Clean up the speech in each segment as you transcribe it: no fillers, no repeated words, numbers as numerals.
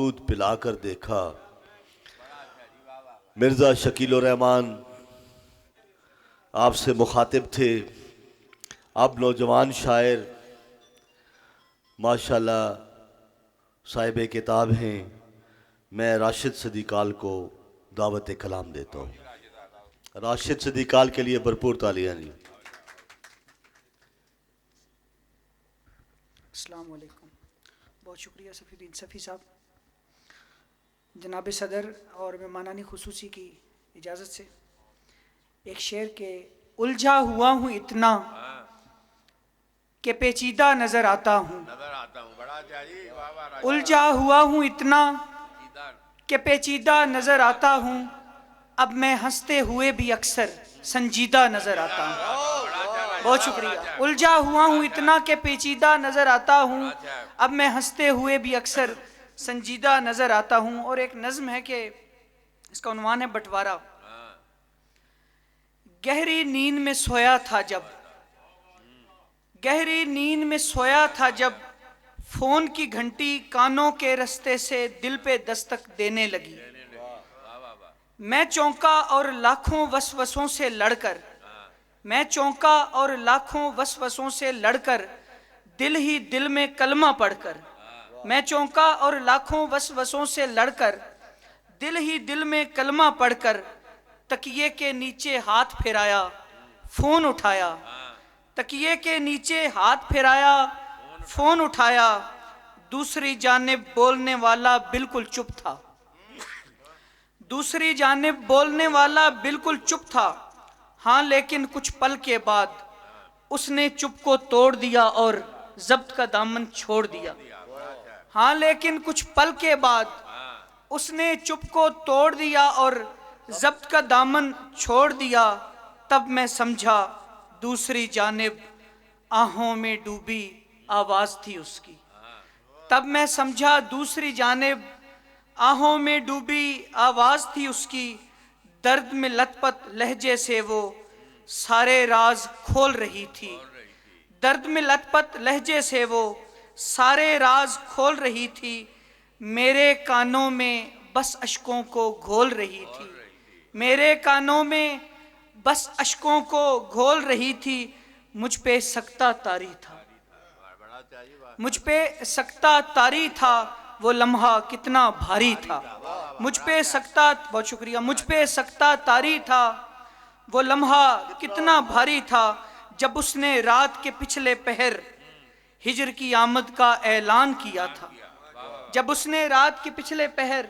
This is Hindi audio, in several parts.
दूध पिलाकर देखा। मिर्ज़ा शकील रहमान आपसे मुखातिब थे। अब नौजवान शायर माशाल्लाह साहिब किताब हैं। मैं राशिद सदीकाल को दावत कलाम देता हूँ। राशिद सदीकाल के लिए भरपूर तालियां जी। अस्सलाम वालेकुम। बहुत शुक्रिया सफ़ीउद्दीन सफ़ी साहब। जनाब सदर और मेहमानानी खुसूसी की इजाज़त से एक शेर के उलझा हुआ हूँ इतना कि पेचीदा नज़र आता हूँ। उलझा हुआ हूँ इतना कि पेचीदा नज़र आता हूँ। अब मैं हंसते हुए भी अक्सर संजीदा नज़र आता हूँ। बहुत शुक्रिया। उलझा हुआ हूँ इतना कि पेचीदा नज़र आता हूँ। अब मैं हंसते हुए भी अक्सर संजीदा नज़र आता हूँ। और एक नज़्म है कि इसका उन्वान है बंटवारा। गहरी नींद में सोया था जब, गहरी नींद में सोया था जब, फोन की घंटी कानों के रास्ते से दिल पे दस्तक देने लगी। मैं चौंका और लाखों वसवसों से लड़कर, मैं चौंका और लाखों वसवसों से लड़कर दिल ही दिल में कलमा पढ़कर, मैं चौंका और लाखों वसवसों से लड़कर दिल ही दिल में कलमा पढ़कर तकिए के नीचे हाथ फिराया, फोन उठाया। तकिए के नीचे हाथ फिराया, फोन उठाया। दूसरी जानिब बोलने वाला बिल्कुल चुप था। दूसरी जानिब बोलने वाला बिल्कुल चुप था। हाँ लेकिन कुछ पल के बाद उसने चुप को तोड़ दिया और जब्त का दामन छोड़ दिया। हाँ लेकिन कुछ पल के बाद उसने चुप को तोड़ दिया और जब्त का दामन छोड़ दिया। तब मैं समझा दूसरी जानिब आहों में डूबी आवाज थी उसकी। तब मैं समझा दूसरी जानिब आहों में डूबी आवाज थी उसकी। दर्द में लथपथ लहजे से वो सारे राज खोल रही थी। दर्द में लथपथ लहजे से वो सारे राज खोल रही थी। मेरे कानों में बस अश्कों को घोल रही थी। मेरे कानों में बस अश्कों को घोल रही थी। मुझ पे सकता तारी था, मुझ पे सकता तारी था। वो लम्हा कितना भारी था। मुझ पे सकता, बहुत शुक्रिया, मुझ पे सकता तारी था। वो लम्हा कितना भारी था। जब उसने रात के पिछले पहर हिजर की आमद का ऐलान किया था। जब उसने रात के पिछले पहर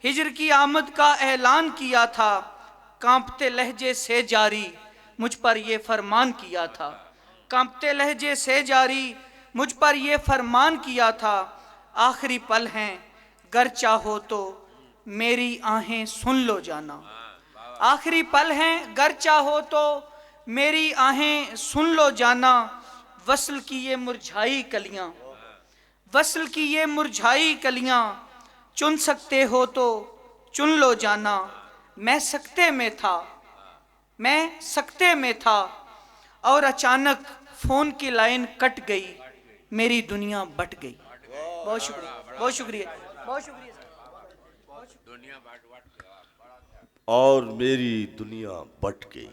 हिजर की आमद का ऐलान किया था। कांपते लहजे से जारी मुझ पर ये फरमान किया था। कांपते लहजे से जारी मुझ पर ये फरमान किया था। आखिरी पल हैं गर चाहो तो मेरी आहें सुन लो जाना। आखिरी पल हैं गर चाहो तो मेरी आहें सुन लो जाना। वस्ल की ये मुरझाई कलियां, वस्ल की ये मुरझाई कलियां चुन सकते हो तो चुन लो जाना। मैं सकते में था, मैं सकते में था और अचानक फोन की लाइन कट गई। मेरी दुनिया बट गई। बहुत शुक्रिया, बहुत शुक्रिया, बहुत शुक्रिया। और मेरी दुनिया बट गई।